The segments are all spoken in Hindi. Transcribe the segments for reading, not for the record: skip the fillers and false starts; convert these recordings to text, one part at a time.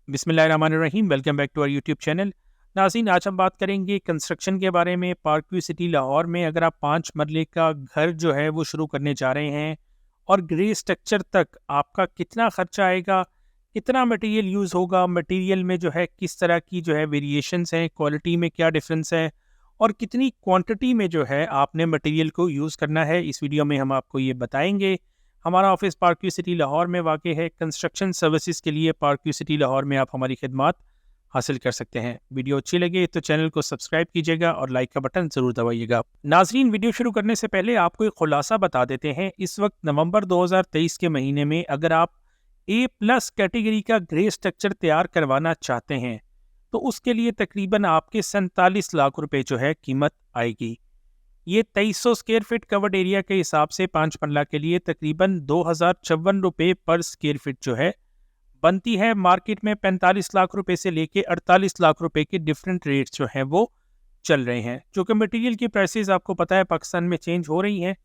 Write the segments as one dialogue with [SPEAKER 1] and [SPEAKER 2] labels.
[SPEAKER 1] बिस्मिल्लाहिर्रहमानिर्रहीम। Welcome back to our YouTube channel. नाज़रीन, आज हम बात करेंगे कंस्ट्रक्शन के बारे में। पार्कव्यू सिटी लाहौर में अगर आप 5 मरले का घर जो है वो शुरू करने जा रहे हैं और ग्रे स्ट्रक्चर तक आपका कितना खर्चा आएगा, कितना मटेरियल यूज़ होगा, मटेरियल में जो है किस तरह की जो है वेरिएशंस हैं, क्वालिटी में क्या डिफरेंस है और कितनी क्वांटिटी में जो है आपने मटेरियल को यूज़ करना है, इस वीडियो में हम आपको ये बताएंगे। हमारा ऑफिस पार्कव्यू सिटी लाहौर में वाक़ है। कंस्ट्रक्शन सर्विसेज के लिए पार्कव्यू सिटी लाहौर में आप हमारी खिदमत हासिल कर सकते हैं। वीडियो अच्छी लगे तो चैनल को सब्सक्राइब कीजिएगा और लाइक का बटन ज़रूर दबाइएगा। नाजरीन, वीडियो शुरू करने से पहले आपको एक खुलासा बता देते हैं। इस वक्त नवंबर 2023 के महीने में अगर आप A+ कैटेगरी का ग्रे स्ट्रक्चर तैयार करवाना चाहते हैं तो उसके लिए तकरीबन आपके 47 लाख रुपए जो है कीमत आएगी। ये 2300 स्क्वायर फीट कवर्ड एरिया के हिसाब से 5 मरला के लिए तकरीबन 2054 रुपये पर स्क्वायर फीट जो है बनती है। मार्केट में 45 लाख रुपए से लेके 48 लाख रुपए के डिफरेंट रेट्स जो हैं वो चल रहे हैं। जो कि मटेरियल की प्राइसेस आपको पता है पाकिस्तान में चेंज हो रही हैं,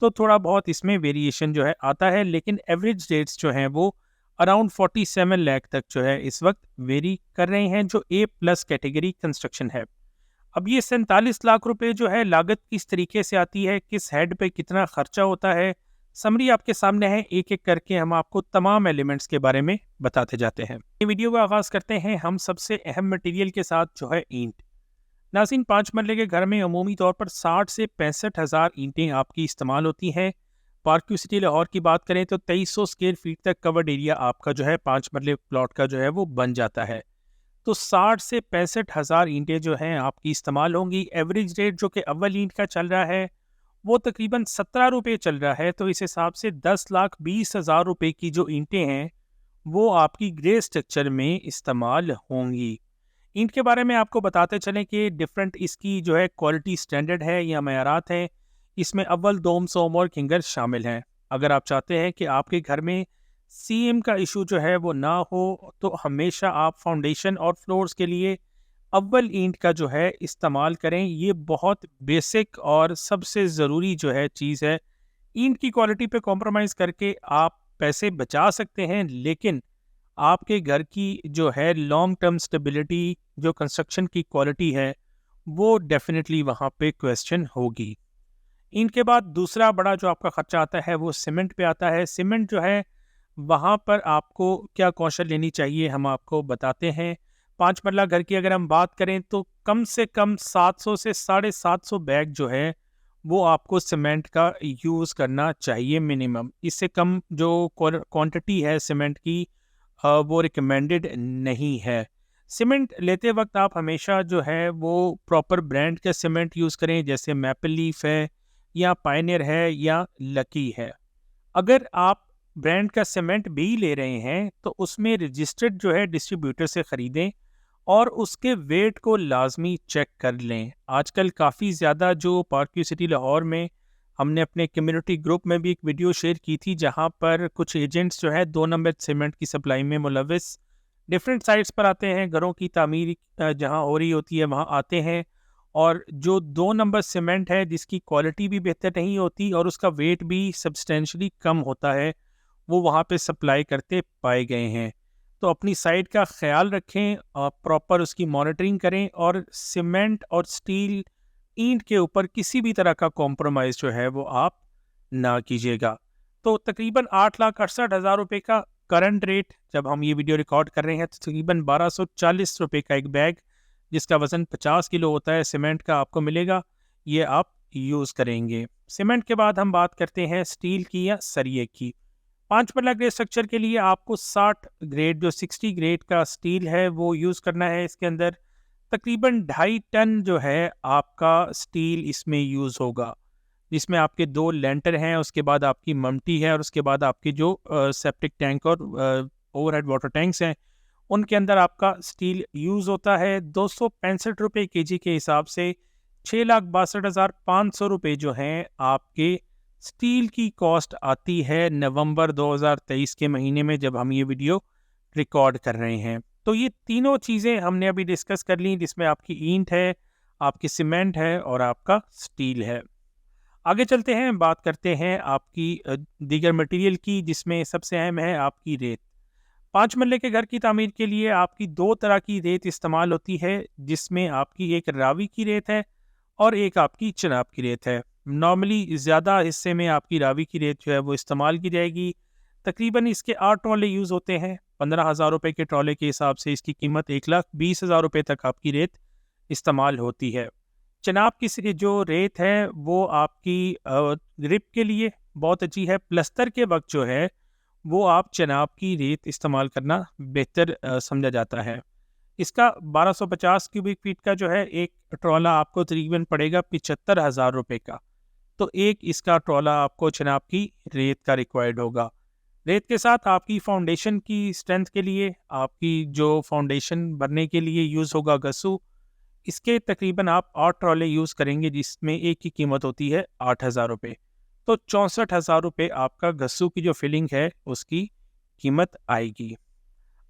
[SPEAKER 1] तो थोड़ा बहुत इसमें वेरिएशन जो है आता है, लेकिन एवरेज रेट्स जो हैं वो अराउंड 47 लाख तक जो है इस वक्त वेरी कर रहे हैं, जो A+ कैटेगरी कंस्ट्रक्शन है। अब ये 47 लाख रुपए जो है लागत किस तरीके से आती है, किस हेड पे कितना खर्चा होता है, समरी आपके सामने है। एक एक करके हम आपको तमाम एलिमेंट्स के बारे में बताते जाते हैं। ये वीडियो का आगाज़ करते हैं हम सबसे अहम मटेरियल के साथ, जो है ईंट। नाज़रीन, 5 मरले के घर में अमूमी तौर पर 60 से 65 हज़ार ईंटें आपकी इस्तेमाल होती हैं। पार्कव्यू सिटी लाहौर की बात करें तो 2300 स्क्वायर फीट तक कवर्ड एरिया आपका जो है 5 मरले प्लॉट का जो है वो बन जाता है। तो 60 से 65 हज़ार ईंटें जो हैं आपकी इस्तेमाल होंगी। एवरेज रेट जो कि अव्वल ईंट का चल रहा है वो तकरीबन 17 रुपये चल रहा है। तो इस हिसाब से 10,20,000 रुपये की जो ईंटें हैं वो आपकी ग्रे स्ट्रक्चर में इस्तेमाल होंगी। ईंट के बारे में आपको बताते चलें कि डिफरेंट इसकी जो है क्वालिटी स्टैंडर्ड है या मयारात हैं। इसमें अव्वल, दोम, सोम और किंगर शामिल हैं। अगर आप चाहते हैं कि आपके घर में सीएम का इशू जो है वो ना हो, तो हमेशा आप फाउंडेशन और फ्लोर्स के लिए अव्वल ईंट का जो है इस्तेमाल करें। ये बहुत बेसिक और सबसे ज़रूरी जो है चीज़ है। ईंट की क्वालिटी पे कॉम्प्रोमाइज़ करके आप पैसे बचा सकते हैं, लेकिन आपके घर की जो है लॉन्ग टर्म स्टेबिलिटी, जो कंस्ट्रक्शन की क्वालिटी है, वो डेफिनेटली वहाँ पे क्वेश्चन होगी। इनके बाद दूसरा बड़ा जो आपका खर्चा आता है वो सीमेंट पे आता है। सीमेंट जो है वहाँ पर आपको क्या कौशल लेनी चाहिए, हम आपको बताते हैं। 5 मरला घर की अगर हम बात करें तो कम से कम 700 से 750 बैग जो है वो आपको सीमेंट का यूज़ करना चाहिए मिनिमम। इससे कम जो क्वांटिटी है सीमेंट की वो रिकमेंडेड नहीं है। सीमेंट लेते वक्त आप हमेशा जो है वो प्रॉपर ब्रांड का सीमेंट यूज़ करें, जैसे मैपल लीफ है या पायनियर है या लकी है। अगर आप ब्रांड का सीमेंट भी ले रहे हैं तो उसमें रजिस्टर्ड जो है डिस्ट्रीब्यूटर से ख़रीदें और उसके वेट को लाजमी चेक कर लें। आजकल काफ़ी ज़्यादा जो पार्कव्यू सिटी लाहौर में हमने अपने कम्युनिटी ग्रुप में भी एक वीडियो शेयर की थी, जहां पर कुछ एजेंट्स जो है 2 नंबर सीमेंट की सप्लाई में मुलविस डिफरेंट साइट्स पर आते हैं, घरों की तामीर जहां हो रही होती है वहां आते हैं, और जो 2 नंबर सीमेंट है जिसकी क्वालिटी भी बेहतर नहीं होती और उसका वेट भी सब्सटेंशली कम होता है, वो वहाँ पे सप्लाई करते पाए गए हैं। तो अपनी साइट का ख्याल रखें, प्रॉपर उसकी मॉनिटरिंग करें और सीमेंट और स्टील ईंट के ऊपर किसी भी तरह का कॉम्प्रोमाइज़ जो है वो आप ना कीजिएगा। तो तकरीबन 8,68,000 रुपये का करंट रेट, जब हम ये वीडियो रिकॉर्ड कर रहे हैं तो तकरीबन 1240 रुपये का एक बैग जिसका वज़न 50 किलो होता है सीमेंट का आपको मिलेगा। ये आप यूज़ करेंगे। सीमेंट के बाद हम बात करते हैं स्टील की या सरिये की। 5 मरला ग्रेड स्ट्रक्चर के लिए आपको 60 ग्रेड, जो 60 ग्रेड का स्टील है वो यूज़ करना है। इसके अंदर तकरीबन 2.5 टन जो है आपका स्टील इसमें यूज़ होगा, जिसमें आपके 2 लेंटर हैं, उसके बाद आपकी ममटी है और उसके बाद आपके जो सेप्टिक टैंक और ओवरहेड वाटर टैंक्स हैं, उनके अंदर आपका स्टील यूज़ होता है। 265 रुपये केजी के हिसाब से 6,62,500 रुपये जो हैं आपके स्टील की कॉस्ट आती है नवंबर 2023 के महीने में, जब हम ये वीडियो रिकॉर्ड कर रहे हैं। तो ये तीनों चीज़ें हमने अभी डिस्कस कर ली, जिसमें आपकी ईंट है, आपकी सीमेंट है और आपका स्टील है। आगे चलते हैं, बात करते हैं आपकी दीगर मटेरियल की, जिसमें सबसे अहम है आपकी रेत। 5 मरले के घर की तामीर के लिए आपकी 2 तरह की रेत इस्तेमाल होती है, जिसमें आपकी एक रावी की रेत है और एक आपकी चिनाब की रेत है। नॉर्मली ज़्यादा हिस्से में आपकी रावी की रेत जो है वो इस्तेमाल की जाएगी। तकरीबन इसके 8 ट्रॉले यूज़ होते हैं। 15,000 रुपये के ट्रॉले के हिसाब से इसकी कीमत 1,20,000 रुपये तक आपकी रेत इस्तेमाल होती है। चिनाब की जो रेत है वो आपकी ग्रिप के लिए बहुत अच्छी है। प्लस्तर के वक्त जो है वो आप चिनाब की रेत इस्तेमाल करना बेहतर समझा जाता है। इसका 1250 क्यूबिक फीट का जो है एक ट्रॉला आपको तकरीबन पड़ेगा 75,000 रुपये का। तो एक इसका ट्रॉला आपको चिनाब की रेत का रिक्वायर्ड होगा। रेत के साथ आपकी फाउंडेशन की स्ट्रेंथ के लिए आपकी जो फाउंडेशन भरने के लिए यूज़ होगा गस्सू, इसके तकरीबन आप 8 ट्रॉले यूज़ करेंगे, जिसमें एक की कीमत होती है 8,000 रुपये। तो 64,000 रुपये आपका गस्सू की जो फिलिंग है उसकी कीमत आएगी।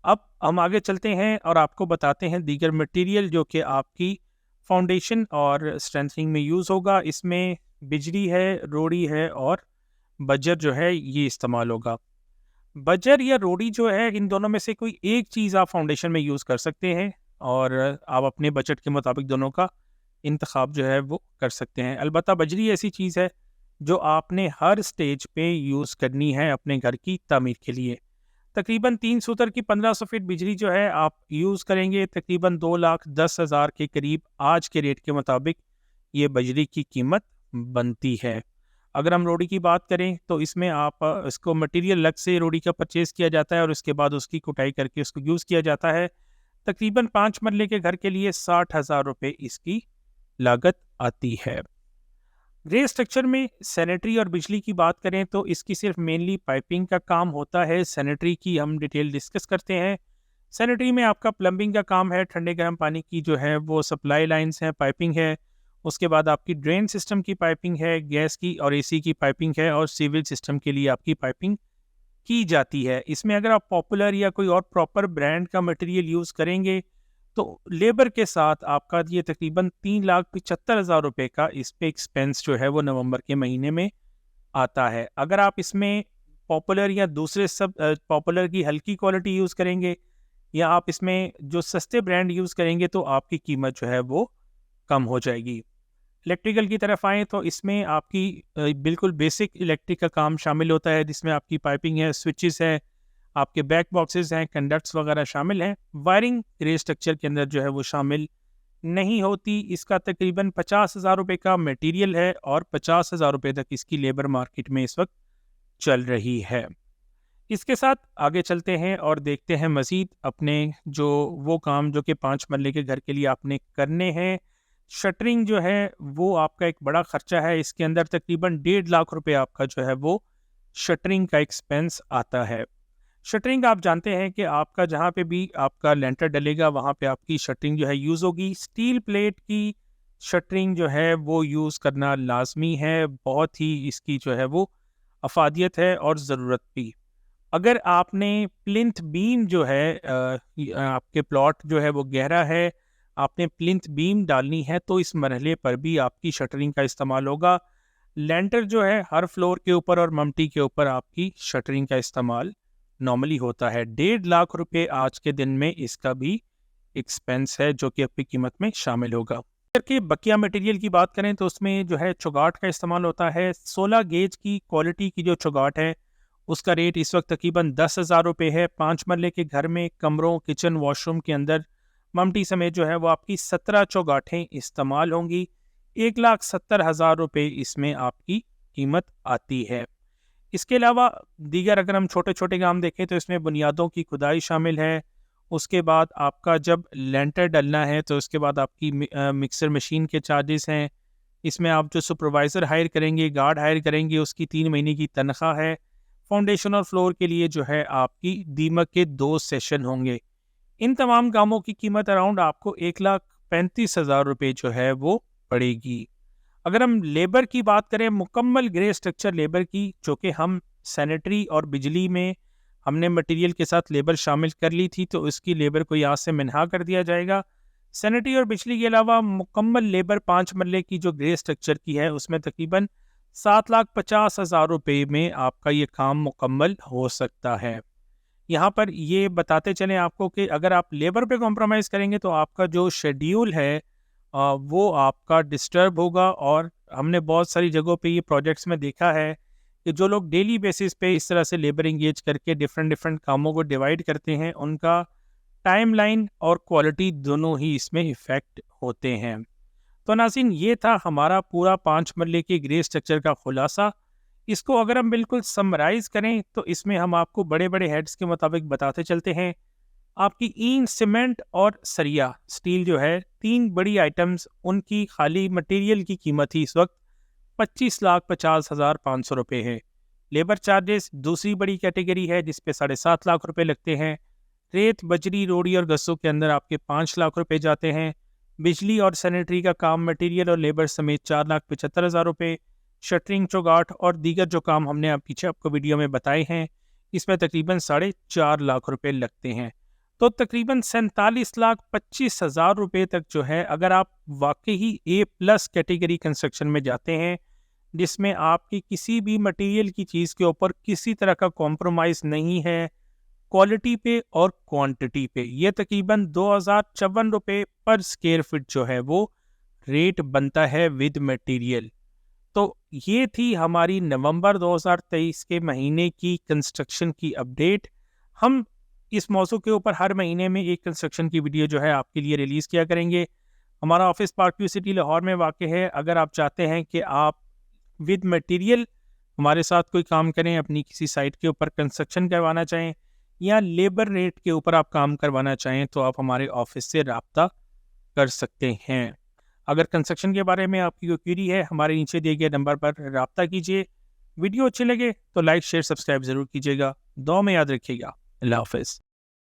[SPEAKER 1] अब हम आगे चलते हैं और आपको बताते हैं दीगर मटेरियल जो कि आपकी फाउंडेशन और स्ट्रेंथनिंग में यूज़ होगा। इसमें बिजली है, रोड़ी है और बजर जो है ये इस्तेमाल होगा। बजर या रोड़ी जो है, इन दोनों में से कोई एक चीज़ आप फाउंडेशन में यूज़ कर सकते हैं और आप अपने बजट के मुताबिक दोनों का इंतखाब जो है वो कर सकते हैं। अलबत्ता बजरी ऐसी चीज़ है जो आपने हर स्टेज पे यूज़ करनी है अपने घर की तामीर के लिए। तकरीबन 3 सूतर की 1500 फीट बिजली जो है आप यूज़ करेंगे, तकरीबन 2,10,000 के करीब आज के रेट के मुताबिक ये बजरी की कीमत बनती है। अगर हम रोड़ी की बात करें तो इसमें आप इसको मटेरियल अलग से रोड़ी का परचेज़ किया जाता है और उसके बाद उसकी कुटाई करके उसको यूज़ किया जाता है। तकरीबन 5 मरले के घर के लिए 60,000 रुपये इसकी लागत आती है। ग्रे स्ट्रक्चर में सैनिटरी और बिजली की बात करें तो इसकी सिर्फ मेनली पाइपिंग का काम होता है। सैनिटरी की हम डिटेल डिस्कस करते हैं। सैनिटरी में आपका प्लम्बिंग का काम है, ठंडे गर्म पानी की जो है वो सप्लाई लाइंस हैं, पाइपिंग है। उसके बाद आपकी ड्रेन सिस्टम की पाइपिंग है, गैस की और एसी की पाइपिंग है और सिविल सिस्टम के लिए आपकी पाइपिंग की जाती है। इसमें अगर आप पॉपुलर या कोई और प्रॉपर ब्रांड का मटेरियल यूज़ करेंगे तो लेबर के साथ आपका ये तकरीबन 3,75,000 रुपये का इस पे एक्सपेंस जो है वो नवंबर के महीने में आता है। अगर आप इसमें पॉपुलर या दूसरे सब पॉपुलर की हल्की क्वालिटी यूज़ करेंगे या आप इसमें जो सस्ते ब्रांड यूज़ करेंगे तो आपकी कीमत जो है वो कम हो जाएगी। इलेक्ट्रिकल की तरफ आएँ तो इसमें आपकी बिल्कुल बेसिक इलेक्ट्रिक का काम शामिल होता है, जिसमें आपकी पाइपिंग है, स्विचेस है, आपके बैक बॉक्सेस हैं, कंडक्ट्स वगैरह शामिल हैं। वायरिंग ग्रे स्ट्रक्चर के अंदर जो है वो शामिल नहीं होती। इसका तकरीबन 50,000 रुपये का मटेरियल है और 50,000 रुपये तक इसकी लेबर मार्केट में इस वक्त चल रही है। इसके साथ आगे चलते हैं और देखते हैं मज़ीद अपने जो वो काम जो कि 5 मरले के घर के लिए आपने करने हैं। शटरिंग जो है वो आपका एक बड़ा ख़र्चा है। इसके अंदर तकरीबन 1.5 लाख रुपए आपका जो है वो शटरिंग का एक्सपेंस आता है। शटरिंग आप जानते हैं कि आपका जहाँ पे भी आपका लेंटर डलेगा वहाँ पे आपकी शटरिंग जो है यूज़ होगी। स्टील प्लेट की शटरिंग जो है वो यूज़ करना लाजमी है। बहुत ही इसकी जो है वो अफादियत है और ज़रूरत भी। अगर आपने प्लिंथ बीम जो है आपके प्लॉट जो है वो गहरा है, आपने प्लिंथ बीम डालनी है तो इस मरहले पर भी आपकी शटरिंग का इस्तेमाल होगा। लेंटर जो है हर फ्लोर के ऊपर और ममटी के ऊपर आपकी शटरिंग का इस्तेमाल नॉर्मली होता है। 1.5 लाख रुपए आज के दिन में इसका भी एक्सपेंस है जो कि आपकी कीमत में शामिल होगा। के बकिया मटेरियल की बात करें तो उसमें जो है चौगाट का इस्तेमाल होता है। 16 गेज की क्वालिटी की जो चौगाट है उसका रेट इस वक्त तकरीबन 10,000 रुपये है। 5 मरले के घर में कमरों, किचन, वॉशरूम के अंदर ममटी समेत जो है वो आपकी 17 चौगाटें इस्तेमाल होंगी। 1,70,000 रुपये इसमें आपकी कीमत आती है। इसके अलावा दीगर अगर हम छोटे छोटे काम देखें तो इसमें बुनियादों की खुदाई शामिल है। उसके बाद आपका जब लेंटर डलना है तो उसके बाद आपकी मिक्सर मशीन के चार्जेस हैं। इसमें आप जो सुपरवाइज़र हायर करेंगे, गार्ड हायर करेंगे, उसकी 3 महीने की तनख्वाह है। फाउंडेशन और फ्लोर के लिए जो है आपकी दीमक के 2 सेशन होंगे। इन तमाम कामों की कीमत अराउंड आपको 1,35,000 रुपये जो है वो पड़ेगी। अगर हम लेबर की बात करें, मुकम्मल ग्रे स्ट्रक्चर लेबर की, जो कि हम सैनिटरी और बिजली में हमने मटेरियल के साथ लेबर शामिल कर ली थी, तो इसकी लेबर को यहाँ से मिन्हा कर दिया जाएगा। सैनिटरी और बिजली के अलावा मुकम्मल लेबर 5 मरले की जो ग्रे स्ट्रक्चर की है उसमें तकरीबन 7,50,000 रुपये में आपका ये काम मुकम्मल हो सकता है। यहाँ पर ये बताते चलें आपको कि अगर आप लेबर पे कॉम्प्रोमाइज़ करेंगे तो आपका जो शेड्यूल है वो आपका डिस्टर्ब होगा। और हमने बहुत सारी जगहों पे ये प्रोजेक्ट्स में देखा है कि जो लोग डेली बेसिस पे इस तरह से लेबर इंगेज करके डिफरेंट डिफरेंट कामों को डिवाइड करते हैं, उनका टाइमलाइन और क्वालिटी दोनों ही इसमें इफ़ेक्ट होते हैं। तो नाज़रीन, ये था हमारा पूरा 5 मरले के ग्रे स्ट्रक्चर का खुलासा। इसको अगर हम बिल्कुल समराइज़ करें तो इसमें हम आपको बड़े-बड़े हेड्स के मुताबिक बताते चलते हैं। आपकी ईंट, सीमेंट और सरिया, स्टील जो है, 3 बड़ी आइटम्स, उनकी खाली मटेरियल की कीमत ही इस वक्त 25,50,500 रुपये है। लेबर चार्जेस दूसरी बड़ी कैटेगरी है जिस पे 7.5 लाख रुपए लगते हैं। रेत, बजरी, रोड़ी और गस्सों के अंदर आपके 5 लाख रुपए जाते हैं। बिजली और सैनिटरी का काम, मटेरियल और लेबर समेत 4,75,000 रुपये। शटरिंग, चौगाठ और दीगर जो काम हमने पीछे आपको वीडियो में बताए हैं, इसमें तकरीबन 4.5 लाख रुपए लगते हैं। तो तकरीबन 47,25,000 रुपये तक जो है, अगर आप वाकई ही A+ कैटेगरी कंस्ट्रक्शन में जाते हैं जिसमें आपकी किसी भी मटेरियल की चीज़ के ऊपर किसी तरह का कॉम्प्रोमाइज़ नहीं है, क्वालिटी पे और क्वांटिटी पे, ये तकरीबन 2,054 रुपये पर स्क्वायर फीट जो है वो रेट बनता है विद मटेरियल। तो ये थी हमारी नवंबर 2023 के महीने की कंस्ट्रक्शन की अपडेट। हम इस मौजू के ऊपर हर महीने में एक कंस्ट्रक्शन की वीडियो जो है आपके लिए रिलीज़ किया करेंगे। हमारा ऑफिस पार्कव्यू सिटी लाहौर में वाक़ है। अगर आप चाहते हैं कि आप विद मटेरियल हमारे साथ कोई काम करें, अपनी किसी साइट के ऊपर कंस्ट्रक्शन करवाना चाहें या लेबर रेट के ऊपर आप काम करवाना चाहें, तो आप हमारे ऑफिस से रब्ता कर सकते हैं। अगर कंस्ट्रक्शन के बारे में आपकी कोई क्वेरी है, हमारे नीचे दिए गए नंबर पर रब्ता कीजिए। वीडियो अच्छे लगे तो लाइक, शेयर, सब्सक्राइब ज़रूर कीजिएगा। दुआ में याद रखिएगा। अल्लाह हाफ़िज़।